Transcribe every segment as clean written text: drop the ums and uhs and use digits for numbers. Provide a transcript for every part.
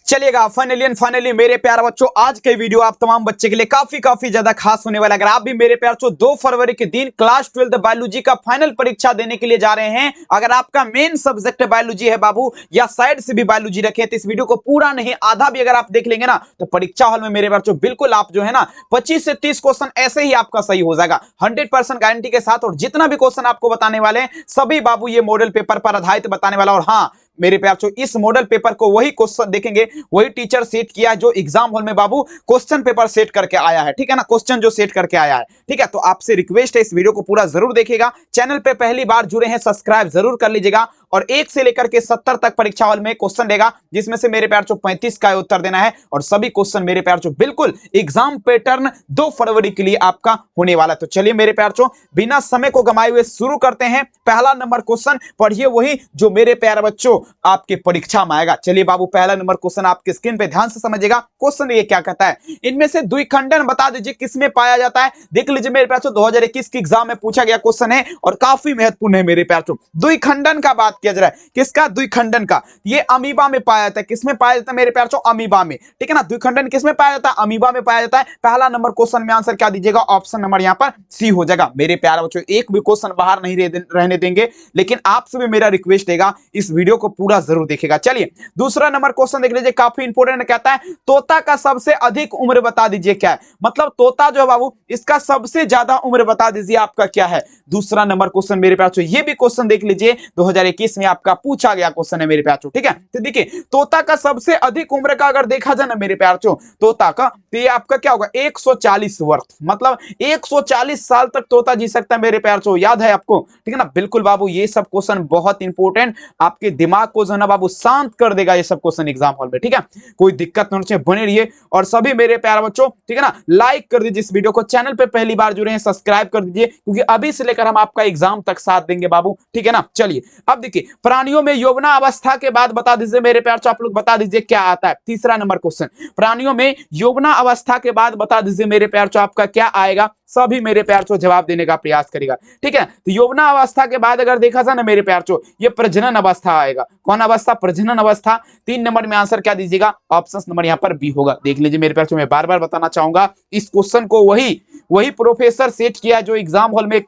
चलिएगा फाइनली मेरे प्यारे बच्चों, आज के वीडियो आप तमाम बच्चे के लिए काफी ज्यादा खास होने वाला है। अगर आप भी मेरे प्यारे बच्चों 2 फरवरी के दिन क्लास 12 बायोलॉजी का फाइनल परीक्षा देने के लिए जा रहे हैं, अगर आपका मेन सब्जेक्ट बायोलॉजी है बाबू, या साइड से भी बायोलॉजी रखे, तो इस वीडियो को पूरा नहीं आधा भी अगर आप देख लेंगे ना, तो परीक्षा हॉल में मेरे बच्चों बिल्कुल आप जो है ना 25 से 30 क्वेश्चन ऐसे ही आपका सही हो जाएगा 100% गारंटी के साथ। और जितना भी क्वेश्चन आपको बताने वाले हैं सभी बाबू ये मॉडल पेपर पर आधारित बताने वाला। और हाँ मेरे प्यार बच्चों, इस मॉडल पेपर को वही क्वेश्चन देखेंगे, वही टीचर सेट किया है जो एग्जाम हॉल में बाबू क्वेश्चन पेपर सेट करके आया है, ठीक है ना, क्वेश्चन जो सेट करके आया है, ठीक है। तो आपसे रिक्वेस्ट है इस वीडियो को पूरा जरूर देखिएगा। चैनल पे पहली बार जुड़े हैं सब्सक्राइब जरूर कर लीजिएगा। और 1 से लेकर के 70 तक परीक्षा हॉल में क्वेश्चन देगा, जिसमें से मेरे प्यार बच्चों 35 का उत्तर देना है। और सभी क्वेश्चन मेरे प्यार बच्चों बिल्कुल एग्जाम पैटर्न 2 फरवरी के लिए आपका होने वाला है। तो चलिए मेरे प्यार बच्चों बिना समय को गंवाए हुए शुरू करते हैं। पहला नंबर क्वेश्चन पढ़िए, वही जो मेरे प्यारे बच्चों आपके परीक्षा में आएगा। चलिए बाबू पहला नंबर क्वेश्चन आपके स्क्रीन पे ध्यान से समझिएगा। क्वेश्चन ये क्या कहता है, इनमें से द्विखंडन बता दीजिए किसमें पाया जाता है। देख लीजिए मेरे प्यारे बच्चों 2021 के एग्जाम में पूछा गया क्वेश्चन है और काफी महत्वपूर्ण है मेरे प्यारे बच्चों। द्विखंडन का बात किया जा रहा है, किसका? द्विखंडन का। ये अमीबा में पाया जाता है। किसमें पाया जाता है मेरे प्यारे बच्चों? अमीबा में, ठीक है ना। द्विखंडन किसमें पाया जाता है? अमीबा में पाया जाता है। पहला नंबर क्वेश्चन में आंसर क्या दीजिएगा? ऑप्शन नंबर यहां पर सी हो जाएगा। मेरे प्यारे बच्चों एक भी क्वेश्चन बाहर नहीं रहने देंगे, लेकिन आपसे भी मेरा रिक्वेस्ट रहेगा इस वीडियो को पूरा जरूर देखिएगा। चलिए दूसरा नंबर क्वेश्चन देख लीजिए, काफी इंपोर्टेंट कहता है तोता का सबसे अधिक उम्र बता दीजिए क्या है। मतलब तोता जो है बाबू इसका सबसे ज्यादा उम्र बता दीजिए आपका क्या है। दूसरा नंबर क्वेश्चन मेरे प्यारे बच्चों, ये भी क्वेश्चन देख लीजिए 2021 में आपका पूछा गया क्वेश्चन है मेरे प्यारे बच्चों, ठीक है। तो देखिए तोता का सबसे अधिक उम्र का अगर देखा जाए ना मेरे प्यारे बच्चों तोता का, तो ये आपका क्या होगा? 140 वर्ष, मतलब 140 साल तक तोता जी सकता है मेरे प्यारे बच्चों। याद है आपको, ठीक है ना। बिल्कुल बाबू ये सब क्वेश्चन बहुत इंपॉर्टेंट, आपके दिमाग को जो है ना बाबू शांत कर देगा ये सब क्वेश्चन एग्जाम हॉल में, ठीक है। कोई दिक्कत नहीं चाहिए, बने रहिए। और सभी मेरे प्यारे बच्चों ठीक है ना लाइक कर दीजिए इस वीडियो को। चैनल पे पहली बार जुड़े हैं सब्सक्राइब कर दीजिए, क्योंकि अभी से लेकर हम आपका एग्जाम तक साथ देंगे बाबू, ठीक है ना। चलिए अब देखिए प्राणियों में यौवना अवस्था के बाद बता दीजिए मेरे प्यारे बच्चों, आप लोग बता दीजिए क्या आता है। तीसरा नंबर क्वेश्चन, प्राणियों में यौवना अवस्था के बाद बता दीजिए मेरे प्यारे बच्चों आपका क्या आएगा। सभी मेरे प्यारे बच्चों जवाब देने का प्रयास करेगा, ठीक है। तो यौवना अवस्था के बाद अगर देखा जाए ना मेरे प्यारे बच्चों, ये प्रजनन अवस्था आएगा। कौन अवस्था? प्रजनन अवस्था। 3 नंबर में आंसर क्या दीजिएगा? ऑप्शन नंबर यहाँ पर बी होगा। देख लीजिए मेरे प्यारे बच्चों, मैं बार बार बताना चाहूंगा इस क्वेश्चन को वही प्रोफेसर सेट किया जो एग्जाम हॉल में,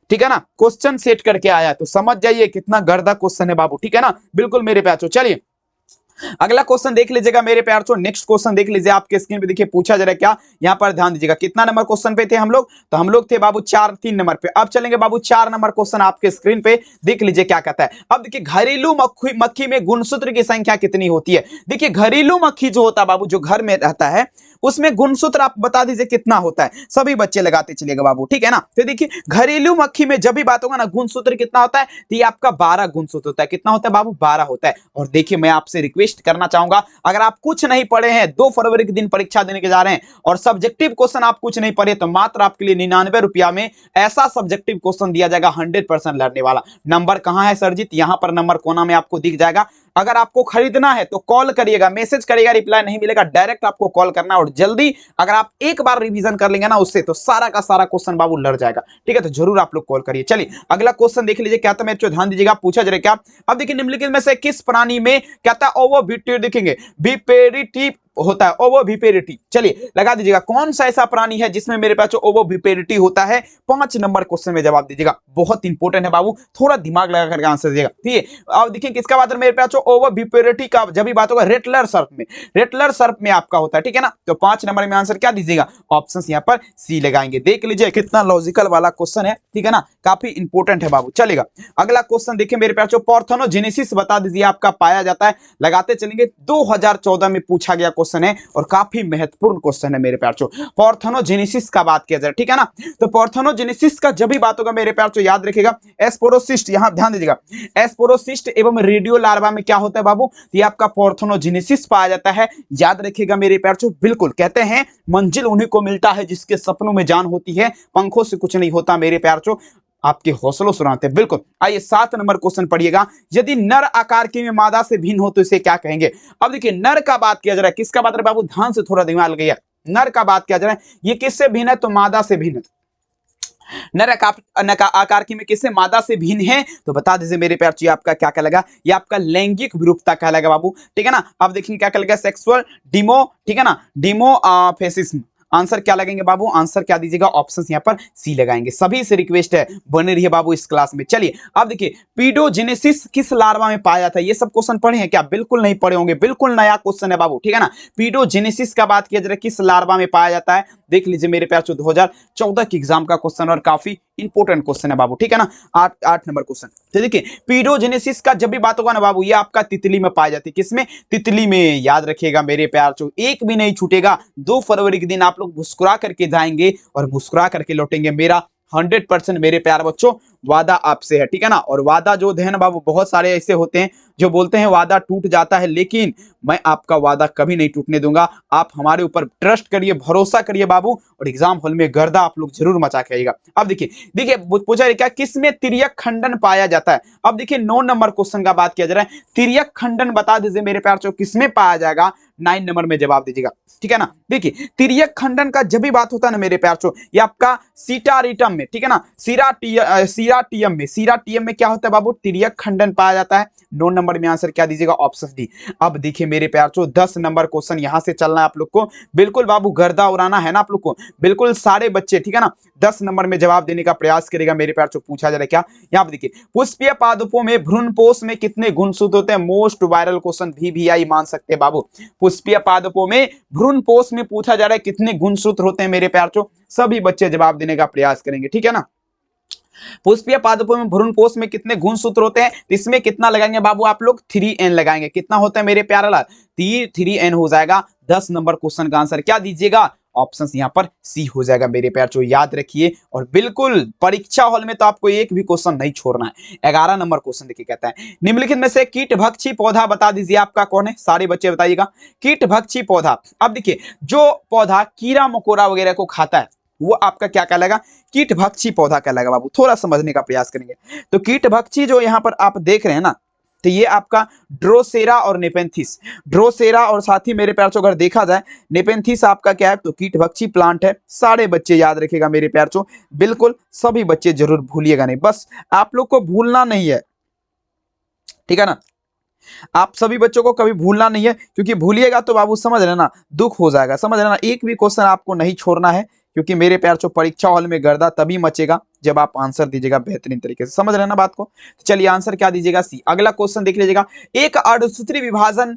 ठीक है ना, क्वेश्चन सेट करके आया। तो समझ जाइए कितना गर्दा क्वेश्चन है बाबू, ठीक है ना, बिल्कुल मेरे प्यारे बच्चों। चलिए अगला क्वेश्चन देख लीजिएगा मेरे प्यारे बच्चों। नेक्स्ट क्वेश्चन देख लीजिए आपके स्क्रीन पे, देखिए पूछा जा रहा है क्या, यहां पर ध्यान दीजिएगा। कितना नंबर क्वेश्चन पे थे हम लोग? तो हम लोग थे बाबू 3 नंबर पे। अब चलेंगे बाबू 4 नंबर क्वेश्चन आपके स्क्रीन पे, देख लीजिए क्या कहता है। अब देखिए घरेलू मक्खी में गुणसूत्र की संख्या कितनी होती है। देखिए घरेलू मक्खी जो होता है बाबू, जो घर में रहता है, उसमें गुणसूत्र आप बता दीजिए कितना होता है। सभी बच्चे लगाते चलिएगा बाबू, ठीक है ना। तो देखिए घरेलू मक्खी में जब भी बात होगा ना गुणसूत्र कितना होता है, तो ये आपका 12 गुणसूत्र होता है। कितना होता है बाबू? 12 होता है। और देखिए मैं आपसे रिक्वेस्ट करना चाहूंगा, अगर आप कुछ नहीं पढ़े हैं, 2 फरवरी के दिन परीक्षा देने के जा रहे हैं और सब्जेक्टिव क्वेश्चन आप कुछ नहीं पढ़े, तो मात्र आपके लिए 99 रुपया में ऐसा सब्जेक्टिव क्वेश्चन दिया जाएगा 100% लड़ने वाला। नंबर कहां है सरजीत? यहां पर नंबर कोना में आपको दिख जाएगा। अगर आपको खरीदना है तो कॉल करिएगा, मैसेज करिएगा, रिप्लाई नहीं मिलेगा, डायरेक्ट आपको कॉल करना। और जल्दी अगर आप एक बार रिवीजन कर लेंगे ना उससे, तो सारा का सारा क्वेश्चन बाबू लड़ जाएगा, ठीक है। तो जरूर आप लोग कॉल करिए। चलिए अगला क्वेश्चन देख लीजिए क्या था मेरे को, ध्यान दीजिएगा। पूछा जा रहा है क्या, अब देखिए निम्नलिखित में से किस प्राणी में क्या था ओवोविपेरिटी, देखेंगे विपेरिटी होता है, ओवोविपेरिटी। चलिए लगा दीजिएगा कौन सा ऐसा प्राणी है जिसमें मेरे पास ओवोविपेरिटी होता है। 5 नंबर क्वेश्चन में जवाब दीजिएगा, बहुत इंपॉर्टेंट है बाबू, थोड़ा दिमाग लगा करके आंसर दीजिएगा, ठीक है। अब देखिए किसका बात है मेरे पास ओवोविपेरिटी का, जब भी बात होगा रेटलर सर्प में, रेटलर सर्प में आपका होता है, ठीक है ना। तो 5 नंबर में आंसर क्या दीजिएगा? ऑप्शन यहाँ पर सी लगाएंगे। देख लीजिए कितना लॉजिकल वाला क्वेश्चन है, ठीक है ना, काफी इंपॉर्टेंट है बाबू। चलेगा अगला क्वेश्चन देखिए मेरे पास, पार्थेनोजेनेसिस बता दीजिए आपका पाया जाता है। लगाते चलेंगे, 2014 में पूछा गया क्वेश्चन है और काफी महत्वपूर्ण क्वेश्चन है मेरे प्यारे। पार्थेनोजेनेसिस का बात किया जाए, ठीक है ना। तो पार्थेनोजेनेसिस का जब भी बात होगा मेरे प्यारे याद रखिएगा एस्पोरोसिस्ट, यहां ध्यान दीजिएगा एस्पोरोसिस्ट एवं रेडियो लार्वा में क्या होता है बाबू, ये आपका पार्थेनोजेनेसिस पाया जाता है। याद रखिएगा मेरे प्यारे, बिल्कुल कहते हैं मंजिल उन्हीं को मिलता है जिसके सपनों में जान होती है, पंखों से कुछ नहीं होता मेरे प्यारे, आपके हौसलों सुनाते हैं। बिल्कुल आइए 7 नंबर क्वेश्चन पढ़िएगा, यदि नर आकार की में मादा से भिन्न हो तो इसे क्या कहेंगे। अब देखिए नर का बात किया जा रहा है, किसका बात है बाबू? ध्यान से थोड़ा दिमाग लगाइए। नर का बात किया जा रहा है, ये किससे भिन्न है? तो मादा से भिन्न है। आकार की में किससे मादा से भिन्न है, तो बता दीजिए मेरे प्यार, ये आपका क्या कहलाएगा, ये आपका लैंगिक विरूपता कहलाएगा बाबू, ठीक है ना। अब देखेंगे क्या कहलाएगा, सेक्सुअल डिमो, ठीक है ना, डिमोफेसिज्म। आंसर क्या लगेंगे बाबू, आंसर क्या दीजिएगा, ऑप्शन यहाँ पर सी लगाएंगे। सभी से रिक्वेस्ट है बने रहिए बाबू इस क्लास में। चलिए अब देखिए, पीडोजेनेसिस किस लार्वा में पाया जाता है, ये सब क्वेश्चन पढ़े हैं क्या, बिल्कुल नहीं पढ़े होंगे, बिल्कुल नया क्वेश्चन है बाबू, ठीक है ना। पीडोजेनेसिस का बात किया जा रहा है, किस लार्वा में पाया जाता है, देख लीजिए मेरे प्यार, 2014 के एग्जाम का क्वेश्चन और काफी इंपोर्टेंट क्वेश्चन है बाबू, ठीक है ना। 8 नंबर क्वेश्चन। तो देखिए पीडोजेनेसिस का जब भी बात होगा ना बाबू, ये आपका तितली में पाई जाती है, किसमें, तितली में। याद रखिएगा मेरे प्यार, एक भी नहीं छूटेगा। 2 फरवरी के दिन आप लोग मुस्कुरा करके जाएंगे और मुस्कुरा करके लौटेंगे, मेरा 100% मेरे प्यार बच्चों वादा आपसे है, ठीक है ना। और वादा जो है ना बाबू, बहुत सारे ऐसे होते हैं जो बोलते हैं वादा टूट जाता है, लेकिन मैं आपका वादा कभी नहीं टूटने दूंगा। आप हमारे ऊपर ट्रस्ट करिए, भरोसा करिए बाबू, और एग्जाम हॉल में गर्दा आप लोग जरूर मचा के आइएगा। अब देखिए देखिए पूछा क्या, किसमें तिर्यक खंडन पाया जाता है। अब देखिए 9 नंबर क्वेश्चन का बात किया जा रहा है, तिर्यक खंडन बता दीजिए मेरे प्यार, किसमें पाया जाएगा, 9 नंबर में जवाब दीजिएगा, ठीक है ना। देखिए तिर्यक खंडन का जब भी बात होता है ना मेरे प्यार, ये आपका सीटारिटम में, ठीक है ना, सीराटियम में क्या होता है बाबू, तिर्यक खंडन पाया जाता है। 9 नंबर में आंसर क्या दीजिएगा, ऑप्शन डी। अब देखिए मेरे प्यार, 10 नंबर क्वेश्चन यहां से चलना है आप लोग को, बिल्कुल बाबू गर्दा उड़ाना है ना आप लोग को, बिल्कुल सारे बच्चे, ठीक है ना, 10 नंबर में जवाब देने का प्रयास करेगा मेरे प्यार। पूछा जा रहा है क्या, यहाँ पे देखिए, पुष्पीय पादपों में भ्रूणपोष में कितने गुणसूत्र होते हैं, मोस्ट वायरल क्वेश्चन VVI मान सकते हैं बाबू। पुष्पीय पादपों में भ्रूणपोष में पूछा जा रहा है कितने गुणसूत्र होते हैं मेरे प्यार, सभी बच्चे जवाब देने का प्रयास करेंगे, ठीक है ना। पुष्पीय पादपों में भ्रूणपोष में कितने गुणसूत्र होते हैं, इसमें कितना लगाएंगे बाबू आप लोग, 3n लगाएंगे। कितना होता है मेरे प्यारे लाल, 3n हो जाएगा। 10 नंबर क्वेश्चन का आंसर क्या दीजिएगा, ऑप्शन यहाँ पर सी हो जाएगा मेरे प्यार, याद रखिए। और बिल्कुल परीक्षा हॉल में तो आपको एक भी क्वेश्चन नहीं छोड़ना है। 11 नंबर क्वेश्चन देखिए, कहता है निम्नलिखित में से कीटभक्षी पौधा बता दीजिए आपका कौन है, सारे बच्चे बताइएगा। कीटभक्षी पौधा, अब देखिए जो पौधा कीड़ा मकोड़ा वगैरह को खाता है वो आपका क्या कहलाएगा, कीटभक्षी पौधा कहलाएगा बाबू। थोड़ा समझने का प्रयास करेंगे तो कीटभक्षी जो यहाँ पर आप देख रहे हैं ना, तो ये आपका ड्रोसेरा और नेपेंथिस, ड्रोसेरा और साथ ही मेरे प्यार अगर देखा जाए नेपेंथिस आपका क्या है, तो कीटभक्षी प्लांट है। सारे बच्चे याद रखेगा मेरे प्यार, बिल्कुल सभी बच्चे जरूर भूलिएगा नहीं, बस आप लोग को भूलना नहीं है, ठीक है ना। आप सभी बच्चों को कभी भूलना नहीं है, क्योंकि भूलिएगा तो बाबू समझ लेना दुख हो जाएगा, समझ लेना। एक भी क्वेश्चन आपको नहीं छोड़ना है, क्योंकि मेरे प्यार परीक्षा हॉल में गर्दा तभी मचेगा जब आप आंसर दीजिएगा बेहतरीन तरीके से, समझ लेना बात को। तो चलिए आंसर क्या दीजिएगा, सी। अगला क्वेश्चन देख लीजिएगा, एक अर्धसूत्री विभाजन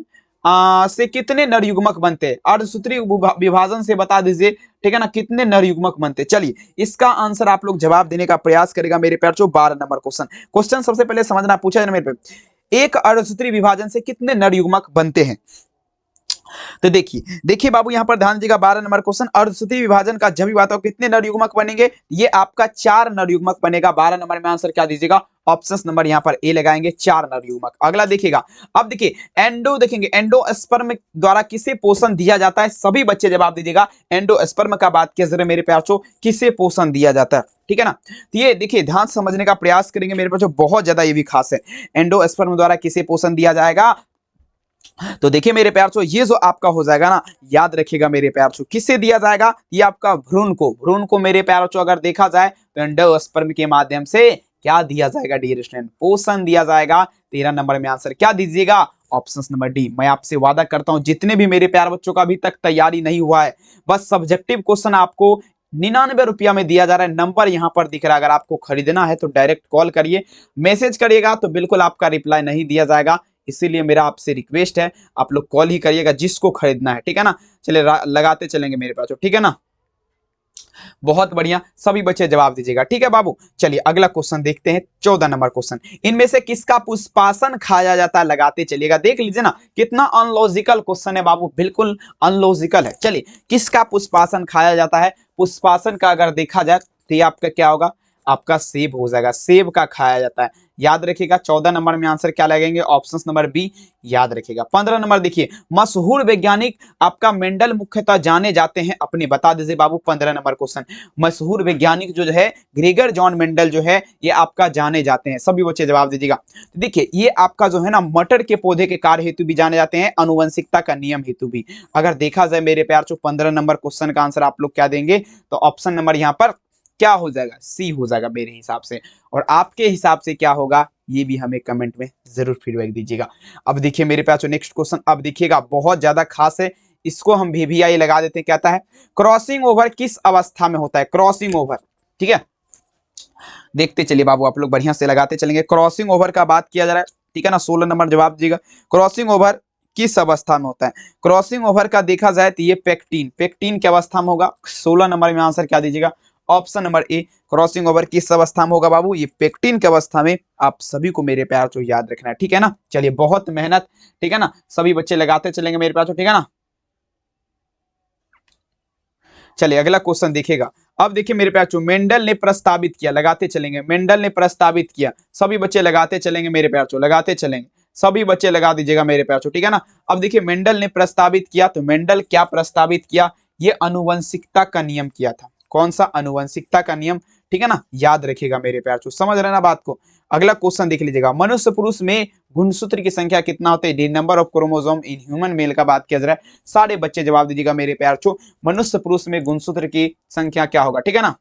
से कितने नरयुग्मक बनते हैं, अर्धसूत्री विभाजन से बता दीजिए, ठीक है ना, कितने नरयुग्मक बनते हैं। चलिए इसका आंसर आप लोग जवाब देने का प्रयास करेगा मेरे प्यार। 12 नंबर क्वेश्चन सबसे पहले समझना, पूछा जाए मेरे पे, एक अर्धसूत्री विभाजन से कितने नरयुग्मक बनते हैं। तो देखिए बाबू यहाँ पर ध्यान दीजिएगा, 12 नंबर क्वेश्चन, अर्धसूत्री विभाजन का जब भी बात हो कितने नरयुग्मक बनेंगे, ये आपका 4 नरयुग्मक बनेगा। 12 नंबर में आंसर क्या दीजिएगा, ऑप्शन नंबर यहाँ पर ए लगाएंगे, 4 नरयुग्मक। अगला देखिएगा, अब देखिए देखेंगे एंडोस्पर्म द्वारा किसे पोषण दिया जाता है, सभी बच्चे जवाब दीजिएगा। एंडोस्पर्म का बात किया जरा मेरे प्यार, किसे पोषण दिया जाता है, ठीक है ना। तो ये देखिए ध्यान समझने का प्रयास करेंगे मेरे पास, बहुत ज्यादा ये भी खास है। एंडोस्पर्म द्वारा किसे पोषण दिया जाएगा, तो देखिए मेरे प्यार, ये जो आपका हो जाएगा ना, याद रखिएगा मेरे प्यार, किससे दिया जाएगा, ये आपका भ्रूण को मेरे प्यार अगर देखा जाए तो एंडोस्पर्म के माध्यम से क्या दिया जाएगा डियर स्टूडेंट, पोषण दिया जाएगा। 13 नंबर में आंसर क्या दीजिएगा, ऑप्शन नंबर डी। मैं आपसे वादा करता हूं जितने भी मेरे प्यार बच्चों का अभी तक तैयारी नहीं हुआ है, बस सब्जेक्टिव क्वेश्चन आपको 99 रुपया में दिया जा रहा है। नंबर यहाँ पर दिख रहा है, अगर आपको खरीदना है तो डायरेक्ट कॉल करिए, मैसेज करिएगा तो बिल्कुल आपका रिप्लाई नहीं दिया जाएगा। इसीलिए मेरा आपसे रिक्वेस्ट है, आप लोग कॉल ही करिएगा जिसको खरीदना है, ठीक है ना। चलिए लगाते चलेंगे मेरे पास, ठीक है ना। बहुत बढ़िया, सभी बच्चे जवाब दीजिएगा, ठीक है बाबू। चलिए अगला क्वेश्चन देखते हैं, 14 नंबर क्वेश्चन, इनमें से किसका पुष्पासन खाया जाता है, लगाते चलिएगा। देख लीजिए ना कितना अनलॉजिकल क्वेश्चन है बाबू, बिल्कुल अनलॉजिकल है। चलिए किसका पुष्पासन खाया जाता है, पुष्पासन का अगर देखा जाए तो ये आपका क्या होगा, आपका सेब हो जाएगा, सेब का खाया जाता है, याद रखिएगा। 14 नंबर में आंसर क्या लगेंगे, ऑप्शन नंबर बी, याद रखिएगा। 15 नंबर देखिए, मशहूर वैज्ञानिक आपका मेंडल मुख्यतः जाने जाते हैं अपने, बता दीजिए बाबू। 15 नंबर क्वेश्चन, मशहूर वैज्ञानिक जो है ग्रेगर जॉन मेंडल जो है, ये आपका जाने जाते हैं, सभी बच्चे जवाब दीजिएगा। तो देखिए ये आपका जो है ना मटर के पौधे के कार्य हेतु भी जाने जाते हैं, अनुवंशिकता का नियम हेतु भी। अगर देखा जाए मेरे प्यार 15 नंबर क्वेश्चन का आंसर आप लोग क्या देंगे, तो ऑप्शन नंबर यहाँ पर क्या हो जाएगा, सी हो जाएगा मेरे हिसाब से। और आपके हिसाब से क्या होगा ये भी हमें कमेंट में जरूर फीडबैक दीजिएगा। अब देखिए मेरे पास जो नेक्स्ट क्वेश्चन अब देखिएगा बहुत ज्यादा खास है, इसको हम VVI लगा देते हैं। कहता है क्रॉसिंग ओवर किस अवस्था में होता है, क्रॉसिंग ओवर, ठीक है। देखते चलिए बाबू, आप लोग बढ़िया से लगाते चलेंगे। क्रॉसिंग ओवर का बात किया जा रहा है, ठीक है ना। 16 नंबर जवाब दीजिएगा, क्रॉसिंग ओवर किस अवस्था में होता है। क्रॉसिंग ओवर का देखा जाए तो ये पेक्टिन, पेक्टिन की अवस्था में होगा। 16 नंबर में आंसर क्या दीजिएगा, option number A. Crossing over किस अवस्था में होगा बाबू, ये पेक्टिन की अवस्था में। आप सभी को मेरे प्यार को याद रखना है, ठीक है ना। चलिए बहुत मेहनत, ठीक है ना, सभी बच्चे लगाते चलेंगे मेरे प्यार को, ठीक है ना। चलिए अगला क्वेश्चन देखिएगा। अब देखिए मेरे प्यार, मेंडल ने प्रस्तावित किया, लगाते चलेंगे, मेंडल ने प्रस्तावित किया, सभी बच्चे लगाते चलेंगे मेरे प्यार, लगाते चलेंगे, सभी बच्चे लगा दीजिएगा मेरे प्यार, ठीक है ना। अब देखिए मेंडल ने प्रस्तावित किया, तो मेंडल क्या प्रस्तावित किया, ये अनुवंशिकता का नियम किया था। कौन सा, अनुवंशिकता का नियम, ठीक है ना, याद रखिएगा मेरे प्यार, समझ रहे ना बात को। अगला क्वेश्चन देख लीजिएगा, मनुष्य पुरुष में गुणसूत्र की संख्या कितना होता है, the number of chromosome in human male का बात किया जा रहा है। सारे बच्चे जवाब दीजिएगा मेरे प्यार, मनुष्य पुरुष में गुणसूत्र की संख्या क्या होगा, ठीक है ना।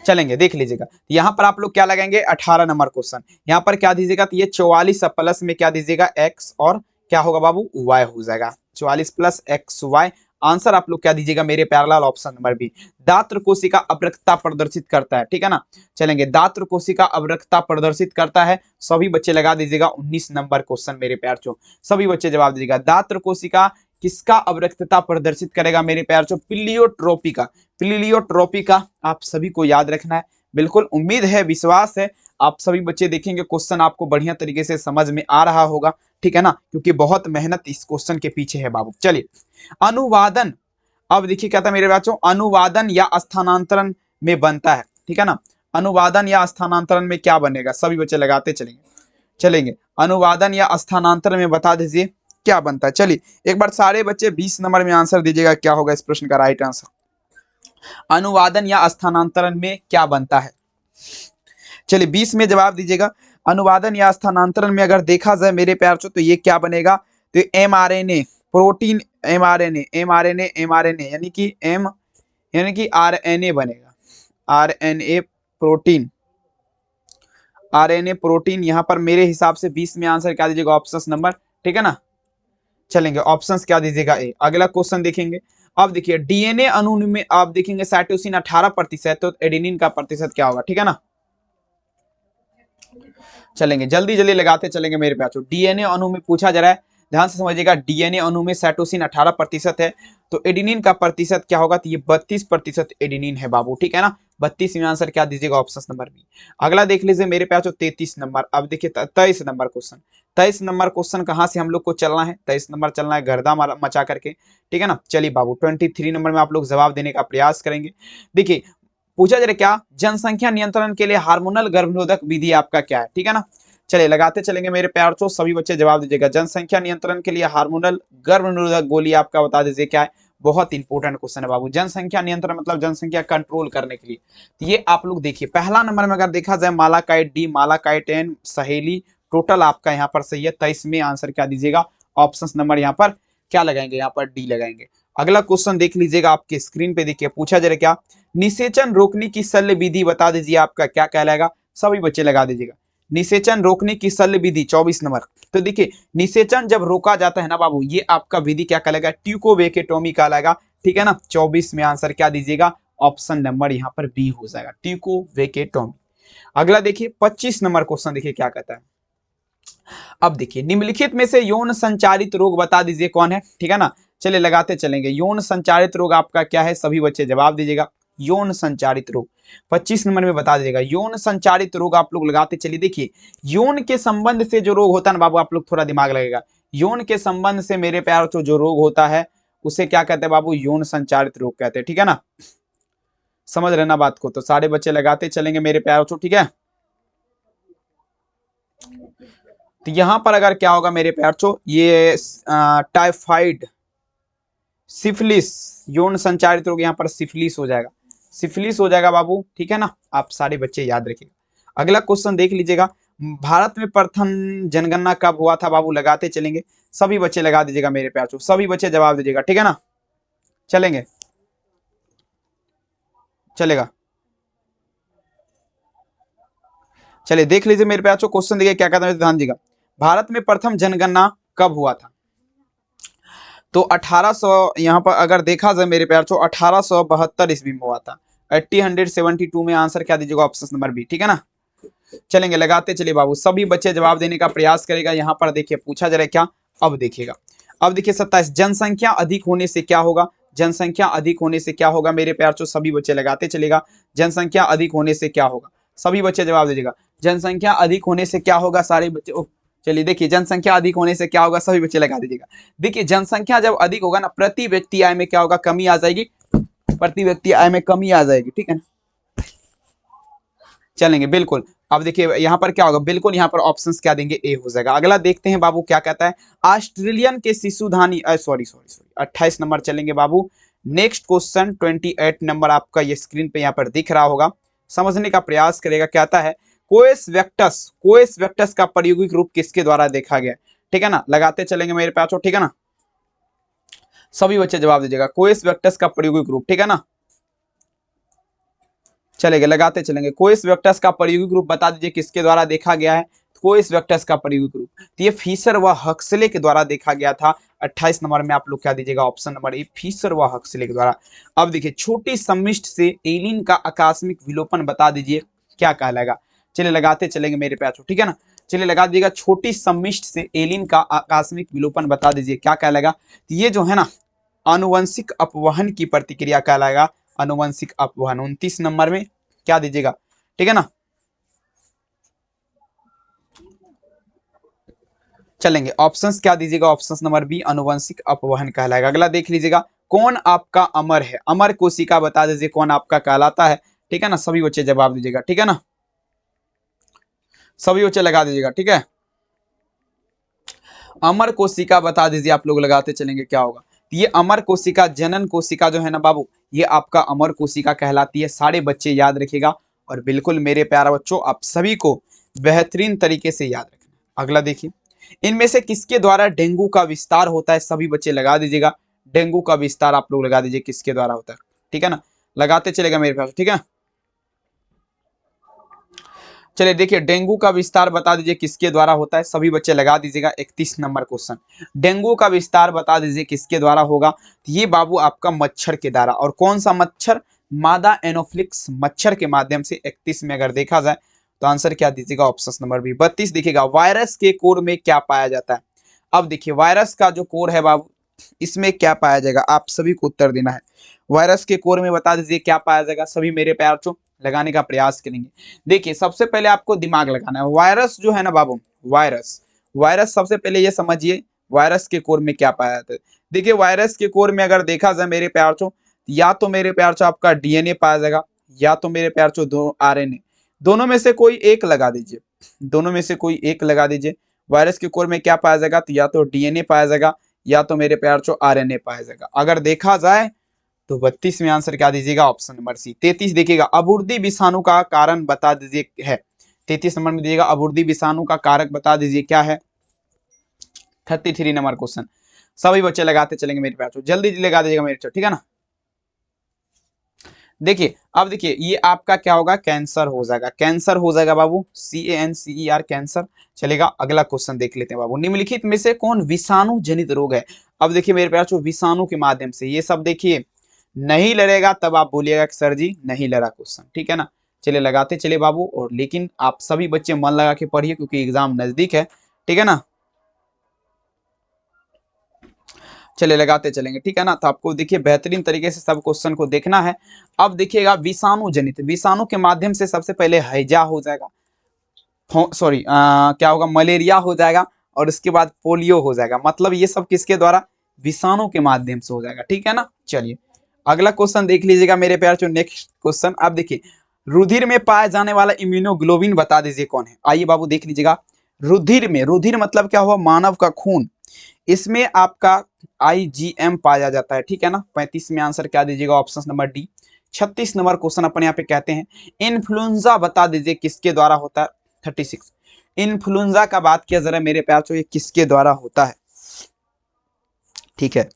चलेंगे देख लीजिएगा, यहां पर आप लोग क्या लगाएंगे, 18 नंबर क्वेश्चन, यहां पर क्या दीजिएगा, तो ये 44 प्लस में क्या दीजिएगा, एक्स, और क्या होगा बाबू, वाई हो जाएगा, 44 प्लस एक्स वाई। आंसर आप लोग क्या दीजिएगा मेरे प्यारे लाल, ऑप्शन नंबर बी। दात्र कोशिका अवरक्तता प्रदर्शित करता है, ठीक है ना। चलेंगे, दात्र कोशिका अवरक्तता प्रदर्शित करता है, सभी बच्चे लगा दीजिएगा 19 नंबर क्वेश्चन मेरे प्यार, सभी बच्चे जवाब दीजिएगा। दात्र कोशिका किसका अवरक्तता प्रदर्शित करेगा मेरे प्यार, प्लीलियोट्रोपी का, प्लीलियोट्रोपी का आप सभी को याद रखना है। बिल्कुल उम्मीद है, विश्वास है, आप सभी बच्चे देखेंगे क्वेश्चन आपको बढ़िया तरीके से समझ में आ रहा होगा, ठीक है ना, क्योंकि बहुत मेहनत इस क्वेश्चन के पीछे है बाबू। चलिए अनुवादन, अब देखिए क्या था मेरे बच्चों, अनुवादन या स्थानांतरण में बनता है, ठीक है ना। अनुवादन या स्थानांतरण में क्या बनेगा, सभी बच्चे लगाते चलेंगे, अनुवादन या स्थानांतरण में बता दीजिए क्या बनता है। चलिए एक बार सारे बच्चे 20 नंबर में आंसर दीजिएगा, क्या होगा इस प्रश्न का राइट आंसर, अनुवादन या स्थानांतरण में क्या बनता है। चलिए 20 में जवाब दीजिएगा, अनुवादन या स्थानांतरण में अगर देखा जाए मेरे प्यार तो ये क्या बनेगा, तो mRNA प्रोटीन, mRNA यानी कि RNA बनेगा, RNA प्रोटीन, RNA प्रोटीन। यहां पर मेरे हिसाब से 20 में आंसर क्या दीजिएगा, ऑप्शन नंबर, ठीक है ना। चलेंगे ऑप्शंस क्या दीजिएगा, ए। अगला क्वेश्चन देखेंगे, अब देखिए डीएनए अणु में आप देखेंगे साइटोसिन 18%, तो एडेनिन का प्रतिशत क्या होगा, ठीक है ना। चलेंगे जल्दी जल्दी लगाते चलेंगे मेरे प्यार, डीएनए अणु में पूछा जा रहा है, ध्यान से समझिएगा। डीएनए अणु में साइटोसिन 18% है, तो एडेनिन का प्रतिशत क्या होगा, तो ये 32% एडेनिन है बाबू, ठीक है ना। 32 में आंसर क्या दीजिएगा, ऑप्शन नंबर बी। अगला देख लीजिए मेरे प्यार 33 नंबर, अब देखिए 23 नंबर क्वेश्चन। 23 नंबर क्वेश्चन कहाँ से हम लोग को चलना है, 23 नंबर चलना है गर्दा मचा करके, ठीक है ना। चलिए बाबू 23 नंबर में आप लोग जवाब देने का प्रयास करेंगे। देखिए पूछा जा रहा है क्या, जनसंख्या नियंत्रण के लिए हार्मोनल गर्भनिरोधक विधि आपका क्या है, ठीक है ना। चलिए लगाते चलेंगे मेरे प्यार, सभी बच्चे जवाब दीजिएगा। जनसंख्या नियंत्रण के लिए हार्मोनल गर्भनिरोधक गोली आपका बता दीजिए क्या है। बहुत इंपॉर्टेंट क्वेश्चन है बाबू, जनसंख्या नियंत्रण मतलब जनसंख्या कंट्रोल करने के लिए। तो ये आप लोग देखिए, पहला नंबर में अगर देखा जाए मालाकाइट डी, मालाकाइट एन, सहेली, टोटल आपका यहाँ पर सही है। 23 में आंसर क्या दीजिएगा, ऑप्शन नंबर यहाँ पर क्या लगाएंगे, यहाँ पर डी लगाएंगे। अगला क्वेश्चन देख लीजिएगा, आपके स्क्रीन पे देखिए, पूछा जा रहा है क्या, निषेचन रोकने की शल्य विधि बता दीजिए आपका क्या कहलाएगा, सभी बच्चे लगा दीजिएगा। निषेचन रोकने की शल्य विधि 24 नंबर। तो देखिए निषेचन जब रोका जाता है ना बाबू, ये आपका विधि क्या कहलाएगा, ट्यूकोवेकेटोमी कहलाएगा, ठीक है ना। 24 में आंसर क्या दीजिएगा, ऑप्शन नंबर यहाँ पर बी हो जाएगा, ट्यूकोवेकेटोमी। अगला देखिए 25 नंबर क्वेश्चन देखिए क्या कहता है। अब देखिए निम्नलिखित में से यौन संचारित रोग बता दीजिए कौन है, ठीक है ना। चलिए लगाते चलेंगे, यौन संचारित रोग आपका क्या है, सभी बच्चे जवाब दीजिएगा। यौन संचारित रोग 25 नंबर में बता दीजिएगा। यौन संचारित रोग आप लोग लगाते चलिए, देखिए यौन के संबंध से जो रोग होता है ना बाबू, आप लोग थोड़ा दिमाग लगेगा, यौन के संबंध से मेरे प्यार जो रोग होता है उसे क्या कहते हैं बाबू, यौन संचारित रोग कहते हैं, ठीक है ना। समझ रहे ना बात को, तो सारे बच्चे लगाते चलेंगे मेरे प्यार, ठीक है। तो यहां पर अगर क्या होगा मेरे प्यार, ये टाइफाइड, सिफिलिस, यौन संचारित रोग, यहाँ पर सिफिलिस हो जाएगा, सिफिलिस हो जाएगा बाबू, ठीक है ना। आप सारे बच्चे याद रखिएगा। अगला क्वेश्चन देख लीजिएगा, भारत में प्रथम जनगणना कब हुआ था बाबू, लगाते चलेंगे, सभी बच्चे लगा दीजिएगा मेरे प्यार, सभी बच्चे जवाब दीजिएगा, ठीक है ना। चलेंगे, चलेगा। चलिए देख लीजिए मेरे प्यार, क्वेश्चन देखिए क्या कहता है, ध्यान दीजिएगा। भारत में प्रथम जनगणना कब हुआ था? तो 1800, यहाँ पर अगर देखा जाए मेरे प्यार 1872 ईस्वी में हुआ था। 1872 में आंसर क्या दीजिएगा? ऑप्शन नंबर बी, ठीक है ना। चलेंगे, लगाते चलिए बाबू, सभी बच्चे जवाब देने का प्रयास करेगा। यहाँ पर देखिए पूछा जा रहा है क्या, अब देखिएगा। अब देखिए 27, जनसंख्या अधिक होने से क्या होगा? जनसंख्या अधिक होने से क्या होगा मेरे प्यार? सभी बच्चे लगाते चलेगा। जनसंख्या अधिक होने से क्या होगा? सभी बच्चे जवाब दीजिएगा। जनसंख्या अधिक होने से क्या होगा? सारे बच्चे, चलिए देखिए, जनसंख्या अधिक होने से क्या होगा? सभी बच्चे लगा दीजिएगा। देखिए जनसंख्या जब अधिक होगा ना, प्रति व्यक्ति आय में क्या होगा? कमी आ जाएगी। प्रति व्यक्ति आय में कमी आ जाएगी, ठीक है ना। चलेंगे बिल्कुल। अब देखिए यहाँ पर क्या होगा, बिल्कुल यहाँ पर ऑप्शंस क्या देंगे? ए हो जाएगा। अगला देखते हैं बाबू क्या कहता है। ऑस्ट्रेलियन के शिशुधानी, सॉरी 28 नंबर चलेंगे बाबू। नेक्स्ट क्वेश्चन 28 नंबर आपका ये स्क्रीन पे यहाँ पर दिख रहा होगा, समझने का प्रयास करेगा। कहता है कोएस वेक्टस का प्रायोगिक रूप किसके द्वारा देखा गया? ठीक है ना, लगाते चलेंगे मेरे पास, ठीक है ना। सभी बच्चे जवाब दीजिएगा, कोएस वेक्टस का प्रायोगिक रूप, ठीक है ना। चलेंगे, लगाते चलेंगे। कोएस वेक्टस का प्रायोगिक रूप बता दीजिए किसके द्वारा देखा गया है? कोएस वेक्टस का प्रायोगिक रूप तो ये फिशर व हक्सले के द्वारा देखा गया था। 28 नंबर में आप लोग क्या दीजिएगा? ऑप्शन नंबर ए, फिशर व हक्सले के द्वारा। अब देखिए छोटी सम्मिष्ट से एलिन का आकस्मिक विलोपन बता दीजिए क्या कहलाएगा? चलिए लगाते चलेंगे मेरे प्यार, ठीक है ना। चलिए लगा दीजिएगा, छोटी सम्मिष्ट से एलिन का आकस्मिक विलोपन बता दीजिए क्या कहलाएगा? तो ये जो है ना, आनुवंशिक अपवहन की प्रतिक्रिया कहलाएगा। आनुवंशिक अपवहन 29 नंबर में क्या दीजिएगा? ठीक है ना। चलेंगे, ऑप्शंस क्या दीजिएगा? ऑप्शंस नंबर बी, आनुवंशिक अपवहन कहलाएगा। अगला देख लीजिएगा, कौन आपका अमर है? अमर कोशिका बता दीजिए कौन आपका कहलाता है, ठीक है ना। सभी बच्चे जवाब दीजिएगा, ठीक है ना। सभी बच्चे लगा दीजिएगा, ठीक है। अमर कोशिका बता दीजिए, आप लोग लगाते चलेंगे क्या होगा। ये अमर कोशिका, जनन कोशिका जो है ना बाबू, ये आपका अमर कोशिका कहलाती है। सारे बच्चे याद रखिएगा, और बिल्कुल मेरे प्यारे बच्चों आप सभी को बेहतरीन तरीके से याद रखना। अगला देखिए, इनमें से किसके द्वारा डेंगू का विस्तार होता है? सभी बच्चे लगा दीजिएगा, डेंगू का विस्तार आप लोग लगा दीजिए किसके द्वारा होता है, ठीक है ना। लगाते चलेगा मेरे पास, ठीक है। चलिए देखिए, डेंगू का विस्तार बता दीजिए किसके द्वारा होता है? सभी बच्चे लगा दीजिएगा। 31 नंबर क्वेश्चन, डेंगू का विस्तार बता दीजिए किसके द्वारा होगा? ये बाबू आपका मच्छर के द्वारा। और कौन सा मच्छर? मादा एनोफ्लिक्स मच्छर के माध्यम से। 31 में अगर देखा जाए तो आंसर क्या दीजिएगा? Option number B. 32 देखिएगा, वायरस के कोर में क्या पाया जाता है? अब देखिए वायरस का जो कोर है बाबू, इसमें क्या पाया जाएगा? आप सभी को उत्तर देना है। वायरस के कोर में बता दीजिए क्या पाया जाएगा? सभी मेरे प्यार चो लगाने का प्रयास करेंगे। देखिए सबसे पहले आपको दिमाग लगाना है। वायरस जो है ना बाबू, वायरस सबसे पहले ये समझिए, वायरस के कोर में क्या पाया जाता है। देखिए वायरस के कोर में अगर देखा जाए मेरे प्यार चो, या तो मेरे प्यार चो आपका डीएनए पाया जाएगा, या तो मेरे प्यार चो दो आरएनए, दोनों में से कोई एक लगा दीजिए। दोनों में से कोई एक लगा दीजिए। वायरस के कोर में क्या पाया जाएगा? तो या तो डीएनए पाया जाएगा, या तो मेरे प्यार चो आरएनए पाया जाएगा। अगर देखा जाए तो 32 में आंसर क्या दीजिएगा? Option number C. 33 देखिएगा, अबुर्दी विषाणु का कारण बता दीजिए है। 33 नंबर में दीजिएगा, अबुर्दी विषाणु का कारक बता दीजिए क्या है? 33 नंबर क्वेश्चन। सभी बच्चे लगाते चलेंगे मेरे पास, जल्दी लगा दीजिएगा मेरे, ठीक है ना। देखिए अब देखिए, ये आपका क्या होगा? कैंसर हो जाएगा। कैंसर हो जाएगा बाबू, CANCER, कैंसर। चलेगा, अगला क्वेश्चन देख लेते हैं बाबू। निम्नलिखित में से कौन विषाणु जनित रोग है? अब देखिए मेरे प्यार, विषाणु के माध्यम से ये सब देखिए नहीं लड़ेगा तब आप बोलिएगा कि सर जी नहीं लड़ा क्वेश्चन, ठीक है ना। चलिए लगाते चले बाबू, और लेकिन आप सभी बच्चे मन लगा के पढ़िए क्योंकि एग्जाम नजदीक है, ठीक है ना। चलिए लगाते चलेंगे, ठीक है ना। तो आपको देखिए बेहतरीन तरीके से सब क्वेश्चन को देखना है। अब देखिएगा, विषाणु जनित, विषाणु के माध्यम से सबसे पहले हैजा हो जाएगा, सॉरी क्या होगा? मलेरिया हो जाएगा, और उसके बाद पोलियो हो जाएगा। मतलब ये सब किसके द्वारा? विषाणु के माध्यम से हो जाएगा, ठीक है ना। चलिए अगला क्वेश्चन देख लीजिएगा मेरे प्यार चो। नेक्स्ट क्वेश्चन, अब देखिए, रुधिर में पाया जाने वाला इम्यूनोग्लोबिन बता दीजिए कौन है? आइए बाबू देख लीजिएगा, रुधिर में, रुधिर मतलब क्या हुआ? मानव का खून। इसमें आपका IgM पाया जाता है, ठीक है ना। 35 में आंसर क्या दीजिएगा? Option number D. 36 number question अपने यहाँ पे कहते हैं, इन्फ्लुएंजा बता दीजिए किसके द्वारा होता है? 36, इन्फ्लुएंजा का बात किया जरा मेरे प्यार चो, ये किसके द्वारा होता है? ठीक है,